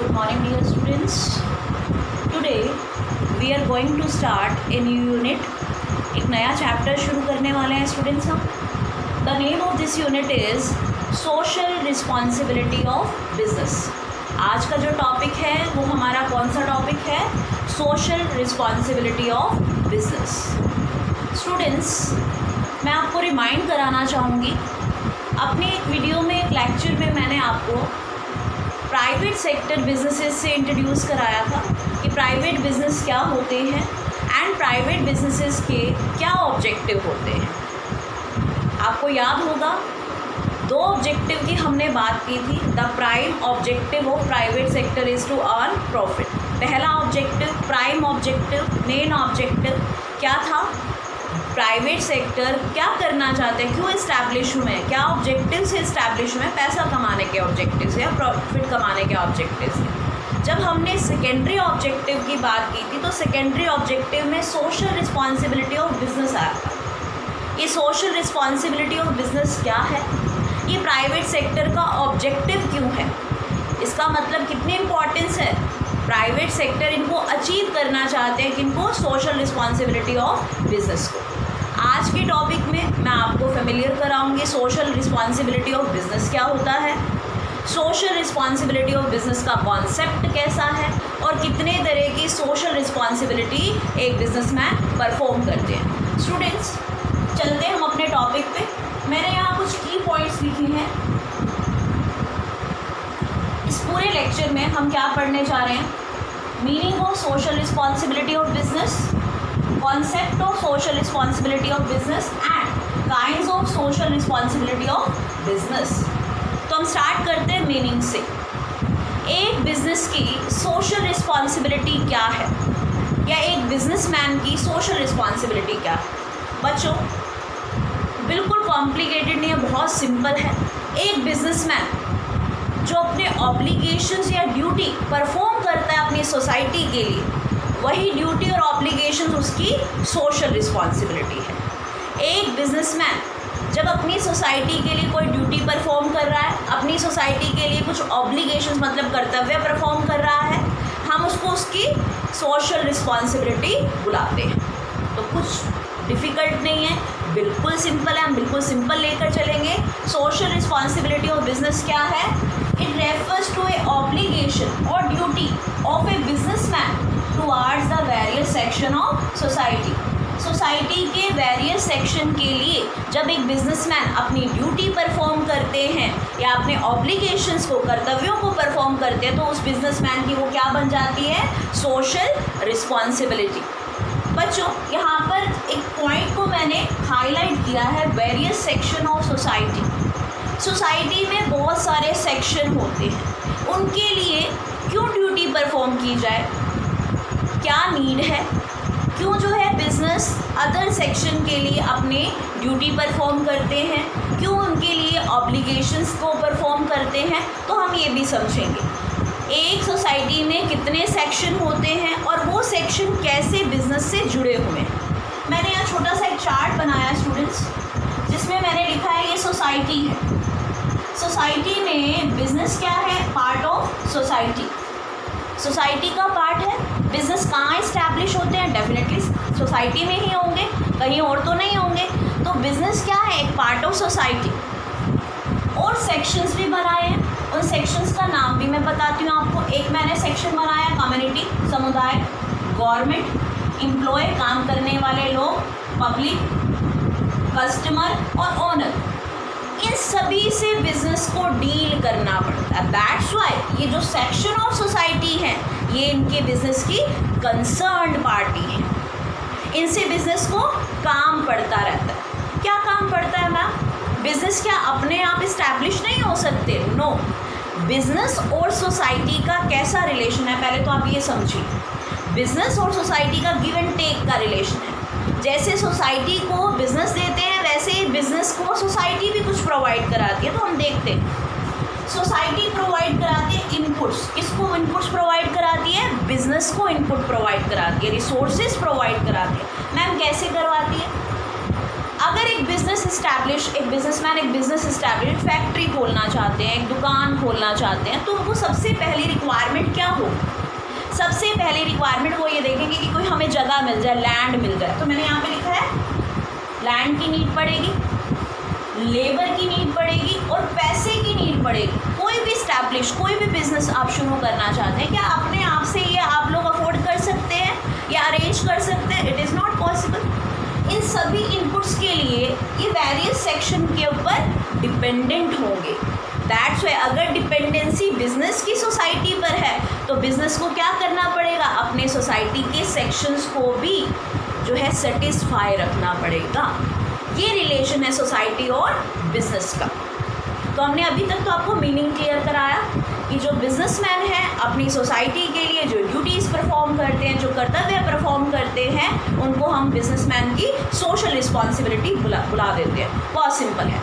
Good morning dear students. Today we are going to start a new unit. एक नया chapter शुरू करने वाले हैं स्टूडेंट्स हम. The name of this unit is Social Responsibility of Business. आज का जो टॉपिक है वो हमारा कौन सा टॉपिक है? Social Responsibility of Business. Students, मैं आपको रिमाइंड कराना चाहूँगी, अपने एक वीडियो में एक लेक्चर में मैंने आपको प्राइवेट सेक्टर बिजनेसेस से इंट्रोड्यूस कराया था कि प्राइवेट बिजनेस क्या होते हैं एंड प्राइवेट बिजनेसेस के क्या ऑब्जेक्टिव होते हैं. आपको याद होगा 2 ऑब्जेक्टिव की हमने बात की थी. The prime objective of private sector is to earn profit. पहला objective, prime objective, main objective क्या था? प्राइवेट सेक्टर क्या करना चाहते हैं, क्यों इस्टेब्लिश हुए हैं, क्या ऑब्जेक्टिव से इस्टेब्लिश हुए हैं? पैसा कमाने के ऑब्जेक्टिव से या प्रॉफिट कमाने के ऑब्जेक्टिव से. जब हमने सेकेंडरी ऑब्जेक्टिव की बात की थी तो सेकेंडरी ऑब्जेक्टिव में सोशल रिस्पॉन्सिबिलिटी ऑफ बिजनेस आया था. ये सोशल रिस्पॉन्सिबिलिटी ऑफ बिजनेस क्या है, ये प्राइवेट सेक्टर का ऑब्जेक्टिव क्यों है, इसका मतलब कितनी इम्पोर्टेंस है. प्राइवेट सेक्टर इनको अचीव करना चाहते हैं, किनको? सोशल रिस्पॉन्सिबिलिटी ऑफ बिजनेस को. आज के टॉपिक में मैं आपको फेमिलियर कराऊंगी सोशल रिस्पॉन्सिबिलिटी ऑफ बिजनेस क्या होता है, सोशल रिस्पॉन्सिबिलिटी ऑफ बिजनेस का कॉन्सेप्ट कैसा है और कितने तरह की सोशल रिस्पॉन्सिबिलिटी एक बिजनेसमैन परफॉर्म करते हैं. स्टूडेंट्स, चलते हैं हम अपने टॉपिक पे. मैंने यहाँ कुछ की पॉइंट्स लिखे हैं. इस पूरे लेक्चर में हम क्या पढ़ने जा रहे हैं? Meaning of social responsibility of business, concept of social responsibility of business and kinds of social responsibility of business. तो हम स्टार्ट करते हैं मीनिंग से. एक बिजनेस की सोशल रिस्पॉन्सिबिलिटी क्या है या एक बिजनेसमैन की सोशल रिस्पॉन्सिबिलिटी क्या है? बच्चों, बिल्कुल कॉम्प्लिकेटेड नहीं है, बहुत सिंपल है. एक बिजनेसमैन जो अपने ऑब्लिगेशंस या ड्यूटी परफॉर्म करता है अपनी सोसाइटी के लिए, वही ड्यूटी और ऑब्लिगेशंस उसकी सोशल रिस्पॉन्सिबिलिटी है. एक बिजनेसमैन जब अपनी सोसाइटी के लिए कोई ड्यूटी परफॉर्म कर रहा है, अपनी सोसाइटी के लिए कुछ ऑब्लिगेशंस मतलब कर्तव्य परफॉर्म कर रहा है, हम उसको उसकी सोशल रिस्पॉन्सिबिलिटी बुलाते हैं. तो कुछ डिफ़िकल्ट नहीं है, बिल्कुल सिंपल है, हम बिल्कुल सिंपल लेकर चलेंगे. सोशल रिस्पॉन्सिबिलिटी ऑफ बिजनेस क्या है? It refers to a obligation और duty of a businessman towards the various section of society. Society के वेरियस सेक्शन के लिए जब एक बिजनेसमैन अपनी ड्यूटी परफॉर्म करते हैं या अपने ऑब्लिगेशंस को, कर्तव्यों को परफॉर्म करते हैं, तो उस बिजनेसमैन की वो क्या बन जाती है? Social responsibility. बच्चों, यहाँ पर एक पॉइंट को मैंने हाईलाइट किया है, various section of society. Society में बहुत सारे सेक्शन होते हैं, उनके लिए क्यों ड्यूटी परफॉर्म की जाए, क्या नीड है, क्यों जो है बिजनेस अदर सेक्शन के लिए अपने ड्यूटी परफॉर्म करते हैं, क्यों उनके लिए ऑब्लिगेशंस को परफॉर्म करते हैं, तो हम ये भी समझेंगे. एक सोसाइटी में कितने सेक्शन होते हैं और वो सेक्शन कैसे बिजनेस से जुड़े हुए हैं. मैंने यहाँ छोटा सा एक चार्ट बनाया स्टूडेंट्स, जिसमें मैंने लिखा है ये सोसाइटी है. सोसाइटी में बिजनेस क्या है? Part of society. सोसाइटी का पार्ट है. बिजनेस कहाँ इस्टेब्लिश होते हैं? डेफिनेटली सोसाइटी में ही होंगे, कहीं और तो नहीं होंगे. तो बिजनेस क्या है? एक पार्ट ऑफ सोसाइटी. और सेक्शंस भी बनाए हैं, उन सेक्शंस का नाम भी मैं बताती हूँ आपको. एक मैंने सेक्शन बनाया कम्युनिटी, समुदाय, गवर्नमेंट, एम्प्लॉय, काम करने वाले लोग, पब्लिक, कस्टमर और ओनर. इन सभी से बिजनेस को डील करना पड़ता है. दैट्स वाई ये जो सेक्शन ऑफ सोसाइटी है ये इनके बिजनेस की कंसर्न्ड पार्टी है. इनसे बिजनेस को काम पड़ता रहता है. क्या काम पड़ता है मैम? बिजनेस क्या अपने आप इस्टेब्लिश नहीं हो सकते? नो. बिजनेस और सोसाइटी का कैसा रिलेशन है, पहले तो आप ये समझिए. बिजनेस और सोसाइटी का गिव एंड टेक का रिलेशन है. जैसे सोसाइटी को बिजनेस देते हैं, वैसे ही बिजनेस को सोसाइटी भी कुछ प्रोवाइड कराती है. तो हम देखते हैं सोसाइटी प्रोवाइड कराती है इनपुट्स. किसको इनपुट्स प्रोवाइड कराती है? बिजनेस को इनपुट प्रोवाइड कराती है, रिसोर्सेज प्रोवाइड कराती है. मैम कैसे करवाती है? अगर एक बिजनेसमैन एक बिजनेस इस्टेब्लिश फैक्ट्री खोलना चाहते हैं, एक दुकान खोलना चाहते हैं, तो उनको सबसे पहली रिक्वायरमेंट क्या हो? सबसे पहली रिक्वायरमेंट वो ये देखेंगे कि कोई हमें जगह मिल जाए, लैंड मिल जाए। तो मैंने यहाँ पे लिखा है लैंड की नीड पड़ेगी, लेबर की नीड पड़ेगी और पैसे की नीड पड़ेगी। कोई भी बिजनेस आप शुरू करना चाहते हैं, क्या अपने आप से ये आप लोग अफोर्ड कर सकते हैं या अरेंज कर सकते हैं? It is not possible. इन सभी इनपुट्स के लिए ये वेरियस सेक्शन के ऊपर डिपेंडेंट होंगे। दैट्स वाई अगर डिपेंडेंसी बिजनेस की सोसाइटी पर है तो बिजनेस को क्या करना पड़ेगा? अपने सोसाइटी के सेक्शंस को भी जो है सेटिस्फाई रखना पड़ेगा। ये रिलेशन है सोसाइटी और बिजनेस का। तो हमने अभी तक तो आपको मीनिंग क्लियर कराया कि जो बिजनेसमैन है अपनी सोसाइटी के लिए जो ड्यूटीज़ परफॉर्म करते हैं, जो कर्तव्य परफॉर्म करते हैं, उनको हम बिजनेसमैन की सोशल रिस्पॉन्सिबिलिटी बुला देते हैं। बहुत सिंपल है।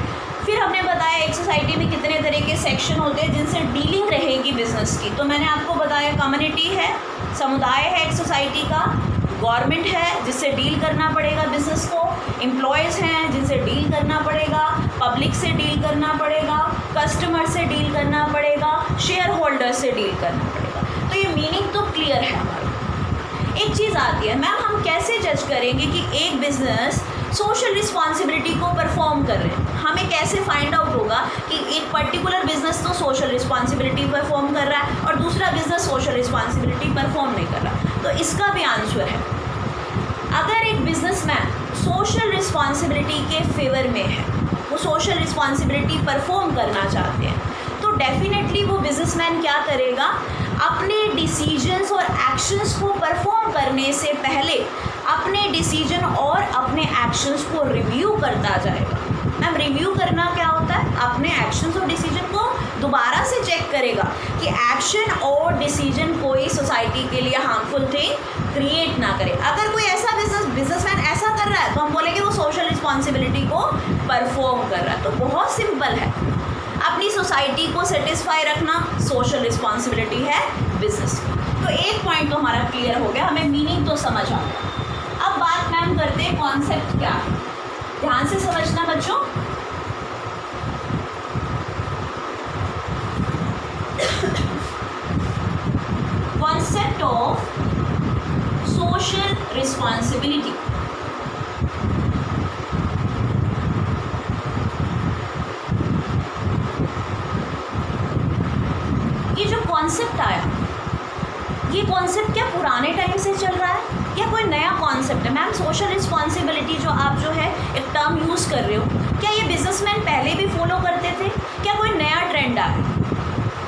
फिर हमने बताया एक सोसाइटी में कितने तरह के सेक्शन होते हैं जिनसे डीलिंग रहेगी बिजनेस की। तो मैंने आपको बताया कम्युनिटी है, समुदाय है एक सोसाइटी का, गवर्नमेंट है जिससे डील करना पड़ेगा बिजनेस को, एम्प्लॉयज़ हैं जिनसे डील करना पड़ेगा, पब्लिक से डील करना पड़ेगा, कस्टमर से डील करना पड़ेगा, शेयर होल्डर से डील करना पड़ेगा। तो ये मीनिंग तो क्लियर है हमारा। एक चीज़ आती है, मैम हम कैसे जज करेंगे कि एक बिजनेस सोशल रिस्पॉन्सिबिलिटी को परफॉर्म कर रहे हैं? हमें कैसे फाइंड आउट होगा कि एक पर्टिकुलर बिजनेस तो सोशल रिस्पॉन्सिबिलिटी परफॉर्म कर रहा है और दूसरा बिजनेस सोशल रिस्पॉन्सिबिलिटी परफॉर्म नहीं कर रहा? तो इसका भी आंसर है, अगर एक बिजनेसमैन सोशल रिस्पॉन्सिबिलिटी के फेवर में है, वो सोशल रिस्पॉन्सिबिलिटी परफॉर्म करना चाहते हैं, तो डेफिनेटली वो बिजनेसमैन क्या करेगा? अपने डिसीजंस और एक्शंस को परफॉर्म करने से पहले अपने डिसीजन और अपने एक्शंस को रिव्यू करता जाएगा। मैम रिव्यू करना क्या होता है? अपने एक्शंस और डिसीजन को दोबारा से चेक करेगा कि एक्शन और डिसीजन कोई सोसाइटी के लिए हार्मफुल थिंग क्रिएट ना करे। अगर कोई ऐसा बिजनेसमैन ऐसा कर रहा है तो हम बोलेंगे वो सोशल रिस्पॉन्सिबिलिटी को परफॉर्म कर रहा है। तो बहुत सिंपल है, अपनी सोसाइटी को सेटिस्फाई रखना सोशल रिस्पॉन्सिबिलिटी है बिजनेस की। तो एक पॉइंट तो हमारा क्लियर हो गया, हमें मीनिंग तो समझ आ गया। अब बात मैम करते हैं कॉन्सेप्ट क्या है। ध्यान से समझना बच्चों। Concept of social responsibility. ये जो कॉन्सेप्ट आया, ये कॉन्सेप्ट क्या पुराने टाइम से चल रहा है या कोई नया कॉन्सेप्ट है? मैम सोशल रिस्पॉन्सिबिलिटी जो आप जो है एक टर्म यूज़ कर रहे हो, क्या ये बिजनेसमैन पहले भी फॉलो करते थे? क्या कोई नया ट्रेंड आया?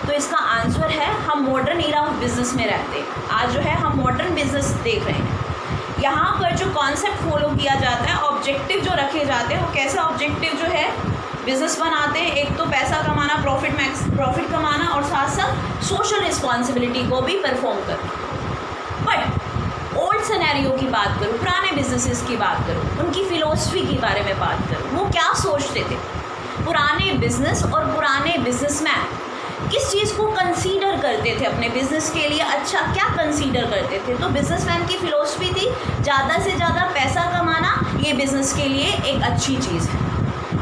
तो इसका आंसर है हम मॉडर्न इरा ऑफ बिजनेस में रहते हैं। आज जो है हम मॉडर्न बिजनेस देख रहे हैं। यहाँ पर जो कॉन्सेप्ट फॉलो किया जाता है, ऑब्जेक्टिव जो रखे जाते हैं, वो कैसा ऑब्जेक्टिव जो है बिजनेस बनाते हैं? एक तो पैसा कमाना, प्रॉफिट कमाना और साथ साथ सोशल रिस्पॉन्सिबिलिटी को भी परफॉर्म करना। बट ओल्ड सिनेरियो की बात करूँ, पुराने बिजनेसेस की बात करूँ, उनकी फ़िलोसफी के बारे में बात करूँ, वो क्या सोचते थे? पुराने बिजनेस और पुराने बिजनेसमैन किस चीज़ को कंसीडर करते थे अपने बिजनेस के लिए? अच्छा क्या कंसीडर करते थे? तो बिजनेसमैन की फ़िलोसफी थी ज़्यादा से ज़्यादा पैसा कमाना, ये बिज़नेस के लिए एक अच्छी चीज़ है।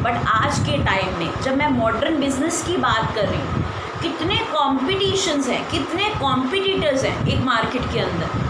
बट आज के टाइम में जब मैं मॉडर्न बिजनेस की बात कर रही हूँ, कितने कॉम्पिटिशन्स हैं, कितने कॉम्पिटिटर्स हैं एक मार्केट के अंदर।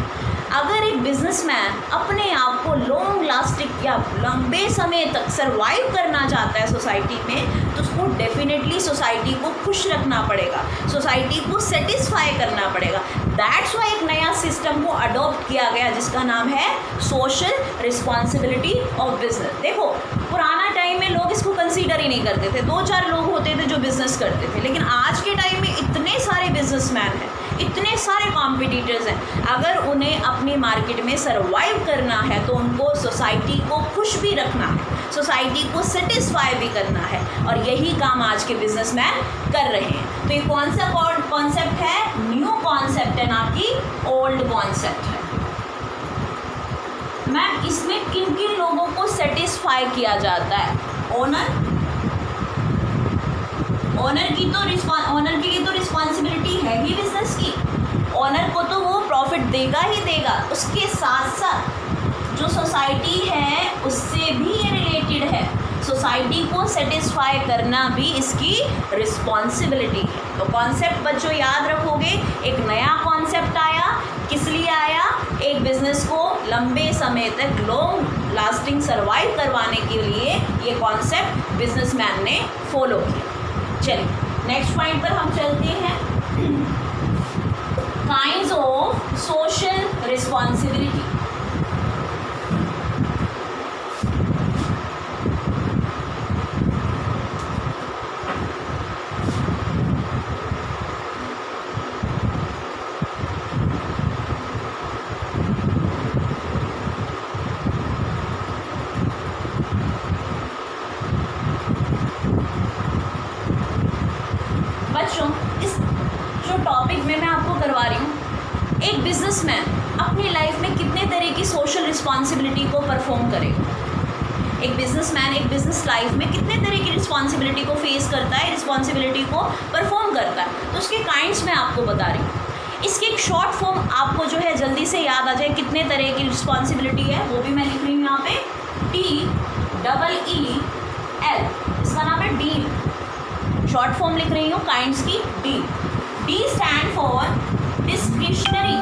अगर एक बिजनेसमैन अपने आप को लॉन्ग लास्टिंग या लंबे समय तक सरवाइव करना चाहता है सोसाइटी में, तो उसको डेफिनेटली सोसाइटी को खुश रखना पड़ेगा, सोसाइटी को सेटिस्फाई करना पड़ेगा। दैट्स वाई एक नया सिस्टम को अडॉप्ट किया गया जिसका नाम है सोशल रिस्पॉन्सिबिलिटी ऑफ बिजनेस। देखो पुराना टाइम में लोग इसको कंसीडर ही नहीं करते थे, 2-4 लोग होते थे जो बिज़नेस करते थे। लेकिन आज के टाइम में इतने सारे बिजनेसमैन हैं, इतने सारे कॉम्पिटिटर्स हैं, अगर उन्हें अपनी मार्केट में सरवाइव करना है तो उनको सोसाइटी को खुश भी रखना है, सोसाइटी को सेटिस्फाई भी करना है, और यही काम आज के बिजनेसमैन कर रहे हैं। तो ये कौन सा कॉन्सेप्ट है? न्यू कॉन्सेप्ट है, ना कि ओल्ड कॉन्सेप्ट है। मैम इसमें किन किन लोगों को सेटिस्फाई किया जाता है? ओनर की तो रिस्पॉन्सिबिलिटी है ही बिजनेस की। ओनर को तो वो प्रॉफिट देगा ही देगा, उसके साथ साथ जो सोसाइटी है उससे भी ये रिलेटेड है। सोसाइटी को सेटिस्फाई करना भी इसकी रिस्पॉन्सिबिलिटी है। तो कॉन्सेप्ट बच्चों याद रखोगे, एक नया कॉन्सेप्ट आया, किस लिए आया? एक बिजनेस को लंबे समय तक लॉन्ग लास्टिंग सर्वाइव करवाने के लिए ये कॉन्सेप्ट बिजनेसमैन ने फॉलो किया। चलिए नेक्स्ट पॉइंट पर हम चलते हैं। Kinds of social responsibility. इस जो टॉपिक में मैं आपको करवा रही हूँ, एक बिजनेसमैन अपनी लाइफ में कितने तरह की सोशल रिस्पॉन्सिबिलिटी को परफॉर्म करेगा। एक बिजनेसमैन एक बिजनेस लाइफ में कितने तरह की रिस्पॉन्सिबिलिटी को फेस करता है, रिस्पॉन्सिबिलिटी को परफॉर्म करता है, तो उसके काइंड्स मैं आपको बता रही हूँ। इसकी एक शॉर्ट फॉर्म आपको जो है जल्दी से याद आ जाए कितने तरह की रिस्पॉन्सिबिलिटी है, वो भी मैं लिख रही हूँ यहाँ पे TEEL, इसका नाम है डील। शॉर्ट फॉर्म लिख रही हूँ काइंड्स की, D. D stand for discretionary.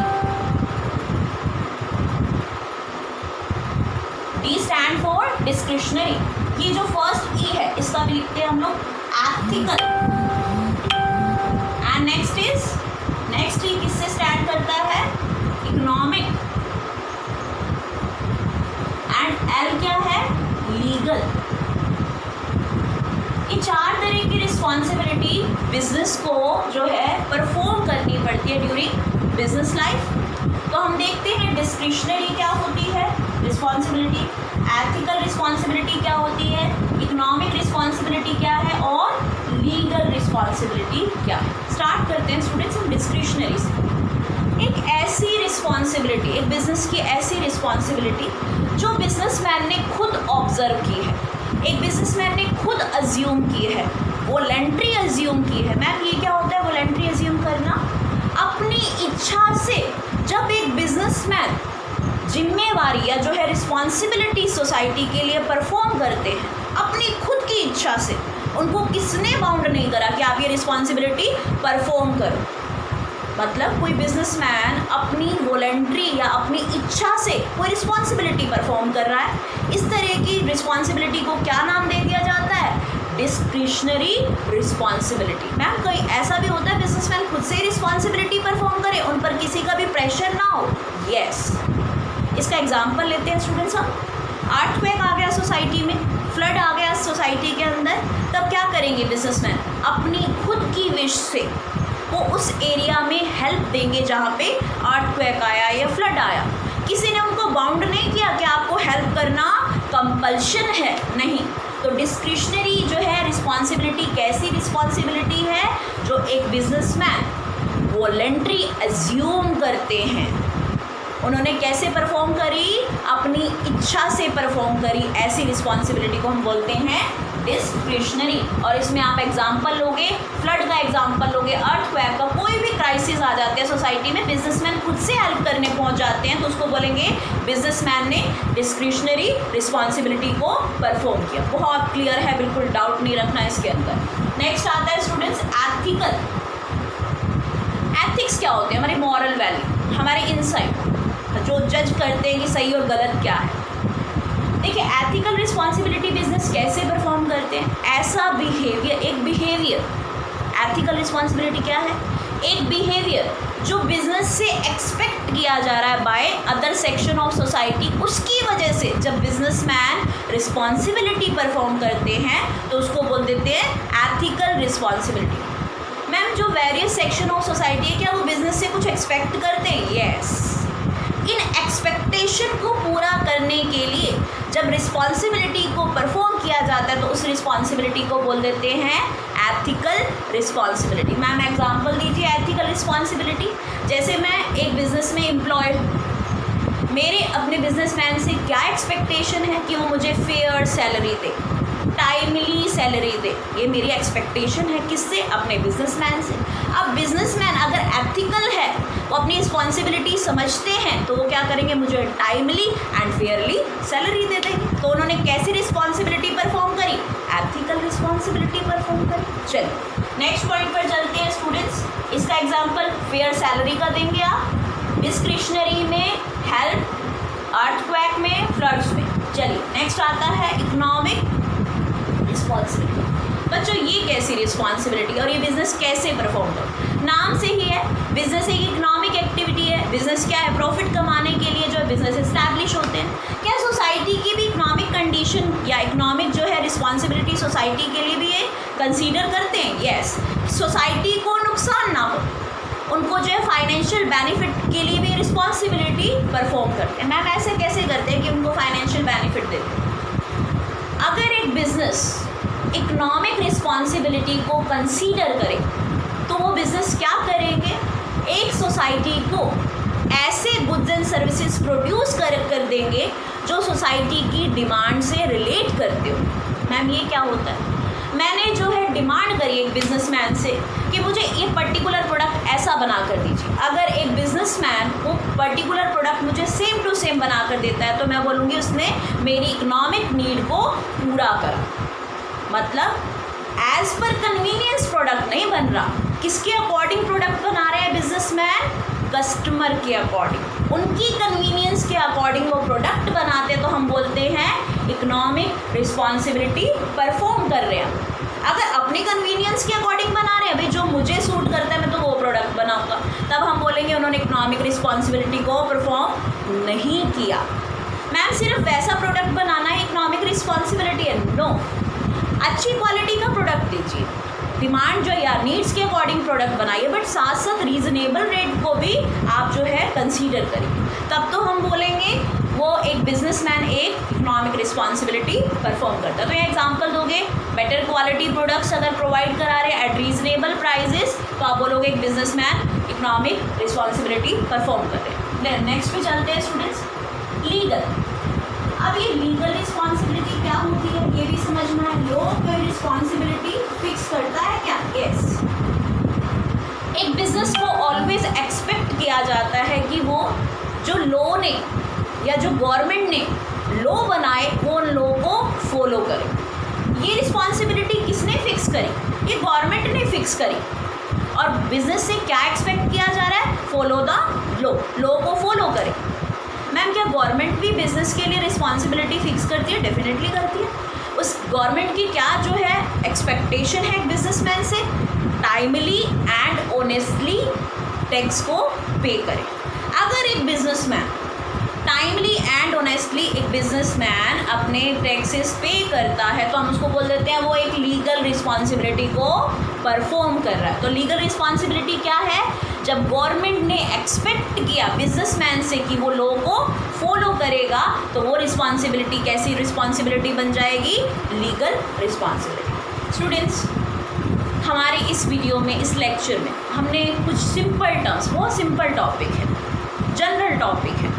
D stand for discretionary. ये जो फर्स्ट ई है इसका भी लिखते हैं हम लोग एथिकल। एंड नेक्स्ट ई किससे स्टैंड करता है? इकोनॉमिक। एंड एल क्या है? लीगल। ये चार तरह की रिस्पॉन्सिबिलिटी बिजनेस को जो है परफॉर्म करनी पड़ती है ड्यूरिंग बिजनेस लाइफ। तो हम देखते हैं डिस्क्रिशनरी क्या होती है रिस्पॉन्सिबिलिटी, एथिकल रिस्पॉन्सिबिलिटी क्या होती है, इकोनॉमिक रिस्पॉन्सिबिलिटी क्या है और लीगल रिस्पॉन्सिबिलिटी क्या है। स्टार्ट करते हैं स्टूडेंट्स हम डिस्क्रिशनरी से। एक ऐसी रिस्पॉन्सिबिलिटी, एक बिजनेस की ऐसी रिस्पॉन्सिबिलिटी जो बिजनेसमैन ने खुद ऑब्जर्व की है, एक बिजनेसमैन ने खुद अज्यूम की है, वॉलंटरी अज्यूम की है। मैम ये क्या होता है वॉलंटरी अज्यूम करना? अपनी इच्छा से जब एक बिजनेसमैन जिम्मेवारी या जो है रिस्पॉन्सिबिलिटी सोसाइटी के लिए परफॉर्म करते हैं अपनी खुद की इच्छा से, उनको किसने बाउंड नहीं करा कि आप ये रिस्पॉन्सिबिलिटी परफॉर्म करो। मतलब कोई बिजनेसमैन अपनी वॉलंटरी या अपनी इच्छा से कोई रिस्पॉन्सिबिलिटी परफॉर्म कर रहा है, इस तरह की रिस्पॉन्सिबिलिटी को क्या नाम दे दिया जाता है? Discretionary responsibility. मैम कोई ऐसा भी होता है बिजनेसमैन खुद से रिस्पॉन्सिबिलिटी परफॉर्म करे, उन पर किसी का भी प्रेशर ना हो? यस। इसका एग्जाम्पल लेते हैं स्टूडेंट्स हम। अर्थक्वेक आ गया सोसाइटी में, फ्लड आ गया सोसाइटी के अंदर, तब क्या करेंगे बिजनेसमैन? अपनी खुद की विश से वो उस एरिया में हेल्प देंगे जहाँ पे अर्थक्वेक आया या फ्लड आया। किसी ने उनको बाउंड नहीं किया कि आपको हेल्प करना कंपल्शन है, नहीं। तो डिस्क्रिशनरी जो है रिस्पॉन्सिबिलिटी कैसी रिस्पॉन्सिबिलिटी है? जो एक बिजनेसमैन वॉलंटरी अज्यूम करते हैं, उन्होंने कैसे परफॉर्म करी? अपनी इच्छा से परफॉर्म करी। ऐसी रिस्पॉन्सिबिलिटी को हम बोलते हैं डिस्क्रिशनरी। और इसमें आप एग्जांपल लोगे, फ्लड का एग्जांपल लोगे, अर्थक्वेक का, कोई भी क्राइसिस आ जाते हैं सोसाइटी में, बिजनेसमैन खुद से हेल्प करने पहुंच जाते हैं, तो उसको बोलेंगे बिजनेसमैन ने डिस्क्रिशनरी रिस्पॉन्सिबिलिटी को परफॉर्म किया। बहुत क्लियर है, बिल्कुल डाउट नहीं रखना इसके अंदर। नेक्स्ट आता है स्टूडेंट्स एथिकल। एथिक्स क्या होते हैं? हमारे मॉरल वैल्यू, हमारे इनसाइट जो जज करते हैं कि सही और गलत क्या है। देखिए एथिकल रिस्पॉन्सिबिलिटी बिजनेस कैसे परफॉर्म करते हैं? ऐसा बिहेवियर, एक बिहेवियर, एथिकल रिस्पॉन्सिबिलिटी क्या है? एक बिहेवियर जो बिजनेस से एक्सपेक्ट किया जा रहा है by other section of society, उसकी वजह से जब बिजनेसमैन रिस्पॉन्सिबिलिटी परफॉर्म करते हैं तो उसको बोल देते हैं एथिकल रिस्पॉन्सिबिलिटी। मैम जो वेरियस सेक्शन ऑफ सोसाइटी है, क्या वो बिजनेस से कुछ एक्सपेक्ट करते हैं? यस। इन एक्सपेक्टेशन को पूरा करने के लिए जब रिस्पॉन्सिबिलिटी को परफॉर्म किया जाता है तो उस रिस्पॉन्सिबिलिटी को बोल देते हैं एथिकल रिस्पॉन्सिबिलिटी। मैम एग्जांपल दीजिए एथिकल रिस्पॉन्सिबिलिटी। जैसे मैं एक बिजनेस में एम्प्लॉय हूँ, मेरे अपने बिजनेसमैन से क्या एक्सपेक्टेशन है कि वो मुझे फेयर सैलरी दे, टाइमली सैलरी दे, ये मेरी एक्सपेक्टेशन है। किससे? अपने बिजनेसमैन से। अब बिजनेसमैन अगर एथिकल है, वो अपनी रिस्पॉन्सिबिलिटी समझते हैं तो वो क्या करेंगे, मुझे टाइमली एंड फेयरली सैलरी दे देंगे। तो उन्होंने कैसी रिस्पॉन्सिबिलिटी परफॉर्म करी, एथिकल रिस्पॉन्सिबिलिटी परफॉर्म करी। चलिए नेक्स्ट पॉइंट पर चलते हैं स्टूडेंट्स। इसका एग्जाम्पल फेयर सैलरी का देंगे आप, डिस्क्रिशनरी में, हेल्प, अर्थक्वेक में, फ्लड्स में। चलिए नेक्स्ट आता है इकोनॉमिक रिस्पॉन्सिबिलिटी। बच्चों ये कैसी रिस्पॉन्सिबिलिटी और ये बिजनेस कैसे परफॉर्म करो, नाम से ही है बिजनेस एक इकोनॉमिक एक्टिविटी है। बिजनेस क्या है, प्रॉफिट कमाने के लिए जो है बिजनेस एस्टैब्लिश होते हैं। क्या सोसाइटी की भी इकोनॉमिक कंडीशन या इकोनॉमिक जो है रिस्पॉन्सिबिलिटी सोसाइटी के लिए भी ये कंसीडर करते हैं? यस। सोसाइटी को नुकसान ना हो, उनको जो है फाइनेंशियल बेनिफिट के लिए भी रिस्पॉन्सिबिलिटी परफॉर्म करते हैं। मैम ऐसे कैसे करते हैं कि उनको फाइनेंशियल बेनिफिट देते हैं? अगर एक बिजनेस इकोनॉमिक रिस्पॉन्सिबिलिटी को कंसीडर करे तो वो बिजनेस क्या करेंगे, एक सोसाइटी को ऐसे गुड्स एंड सर्विसेज प्रोड्यूस कर देंगे जो सोसाइटी की डिमांड से रिलेट करते हो। मैम ये क्या होता है, मैंने जो है डिमांड करी एक बिजनेसमैन से कि मुझे ये पर्टिकुलर प्रोडक्ट ऐसा बना कर दीजिए। अगर एक बिजनेसमैन वो पर्टिकुलर प्रोडक्ट मुझे सेम टू सेम बना कर देता है तो मैं बोलूँगी उसने मेरी इकोनॉमिक नीड को पूरा करा। मतलब एज पर कन्वीनियंस प्रोडक्ट नहीं बन रहा। किसके अकॉर्डिंग प्रोडक्ट बना रहे हैं बिजनेसमैन, कस्टमर के अकॉर्डिंग, उनकी कन्वीनियंस के अकॉर्डिंग वो प्रोडक्ट बनाते हैं तो हम बोलते हैं इकोनॉमिक रिस्पॉन्सिबिलिटी परफॉर्म कर रहे हैं। अगर अपनी कन्वीनियंस के अकॉर्डिंग बना रहे हैं, भाई जो मुझे सूट करता है मैं तो वो प्रोडक्ट बनाऊंगा, तब हम बोलेंगे उन्होंने इकोनॉमिक रिस्पॉन्सिबिलिटी को परफॉर्म नहीं किया। मैम सिर्फ वैसा प्रोडक्ट बनाना है इकोनॉमिक रिस्पॉन्सिबिलिटी है? नो। अच्छी क्वालिटी का प्रोडक्ट दीजिए, डिमांड जो या नीड्स के अकॉर्डिंग प्रोडक्ट बनाइए, बट साथ साथ रीजनेबल रेट को भी आप जो है कंसीडर करिए, तब तो हम बोलेंगे वो एक बिजनेसमैन एक इकोनॉमिक रिस्पॉन्सिबिलिटी परफॉर्म करता है। तो ये एग्जांपल दोगे, बेटर क्वालिटी प्रोडक्ट्स अगर प्रोवाइड करा रहे हैं एट रीजनेबल प्राइजेस तो आप बोलोगे एक बिजनेसमैन इकोनॉमिक रिस्पॉन्सिबिलिटी परफॉर्म कर रहे हैं। नेक्स्ट पे चलते हैं स्टूडेंट्स, लीगल। अब ये लीगल रिस्पॉन्सिबिलिटी क्या होती है ये भी समझना है। लॉ कोई रिस्पॉन्सिबिलिटी फिक्स करता है क्या? यस। एक बिजनेस को ऑलवेज एक्सपेक्ट किया जाता है कि वो जो लॉ ने या जो गवर्नमेंट ने लॉ बनाए वो उन लॉ को फॉलो करे। ये रिस्पॉन्सिबिलिटी किसने फिक्स करी? ये गवर्नमेंट ने फिक्स करी। और बिजनेस से क्या एक्सपेक्ट किया जा रहा है? फॉलो द लॉ, लॉ को फॉलो करे। मैम क्या गवर्नमेंट भी बिजनेस के लिए रिस्पॉन्सिबिलिटी फिक्स करती है? डेफिनेटली करती है। उस गवर्नमेंट की क्या जो है एक्सपेक्टेशन है एक बिजनेसमैन से? टाइमली एंड ऑनेस्टली टैक्स को पे करे। अगर एक बिजनेसमैन टाइमली एंड ऑनेस्टली एक बिजनेसमैन अपने टैक्सेस पे करता है तो हम उसको बोल देते हैं वो एक लीगल रिस्पॉन्सिबिलिटी को परफॉर्म कर रहा है। तो लीगल रिस्पॉन्सिबिलिटी क्या है? जब गवर्नमेंट ने एक्सपेक्ट किया बिजनेसमैन से कि वो लोगों को फॉलो करेगा तो वो रिस्पॉन्सिबिलिटी कैसी रिस्पॉन्सिबिलिटी बन जाएगी? Legal responsibility. स्टूडेंट्स हमारे इस वीडियो में, इस लेक्चर में हमने कुछ सिंपल टर्म्स, बहुत सिंपल टॉपिक है, जनरल टॉपिक है,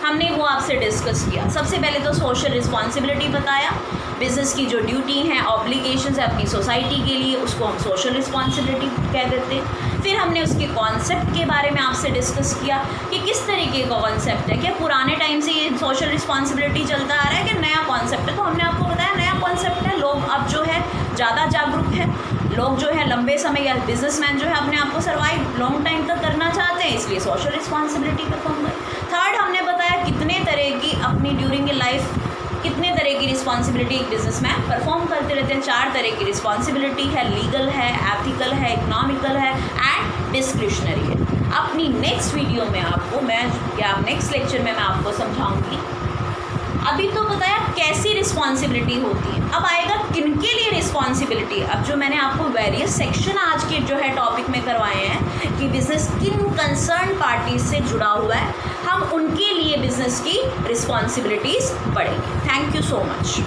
हमने वो आपसे डिस्कस किया। सबसे पहले तो सोशल रिस्पॉन्सिबिलिटी बताया, बिज़नेस की जो ड्यूटी हैं, ऑब्लिगेशंस है अपनी सोसाइटी के लिए, उसको हम सोशल रिस्पॉन्सिबिलिटी कह देते हैं। फिर हमने उसके कॉन्सेप्ट के बारे में आपसे डिस्कस किया कि किस तरीके का कॉन्सेप्ट है, क्या पुराने टाइम से ये सोशल रिस्पॉन्सिबिलिटी चलता आ रहा है कि नया कॉन्सेप्ट है? तो हमने आपको बताया नया कॉन्सेप्ट है। लोग अब जो है ज़्यादा जागरूक है, लोग जो है लंबे समय या बिजनेसमैन जो है अपने आप को सर्वाइव लॉन्ग टाइम तक करना चाहते हैं, इसलिए सोशल रिस्पॉन्सिबिलिटी परफॉर्म करें। थर्ड हमने बताया कितने तरह की अपनी ड्यूरिंग लाइफ कितने तरह की रिस्पॉन्सिबिलिटी एक बिजनेसमैन परफॉर्म करते रहते हैं। 4 तरह की रिस्पॉन्सिबिलिटी है, लीगल है, एथिकल है, इकोनॉमिकल है एंड डिस्क्रिशनरी है। अपनी नेक्स्ट वीडियो में आपको नेक्स्ट लेक्चर में मैं आपको समझाऊंगी। अभी तो बताया कैसी रिस्पॉन्सिबिलिटी होती है, अब आएगा किनके लिए रिस्पॉन्सिबिलिटी। अब जो मैंने आपको वेरियस सेक्शन आज के जो है टॉपिक में करवाए हैं कि बिजनेस किन कंसर्न पार्टीज से जुड़ा हुआ है, हम उनके लिए बिजनेस की रिस्पॉन्सिबिलिटीज़ पढ़ेंगे। Thank you so much.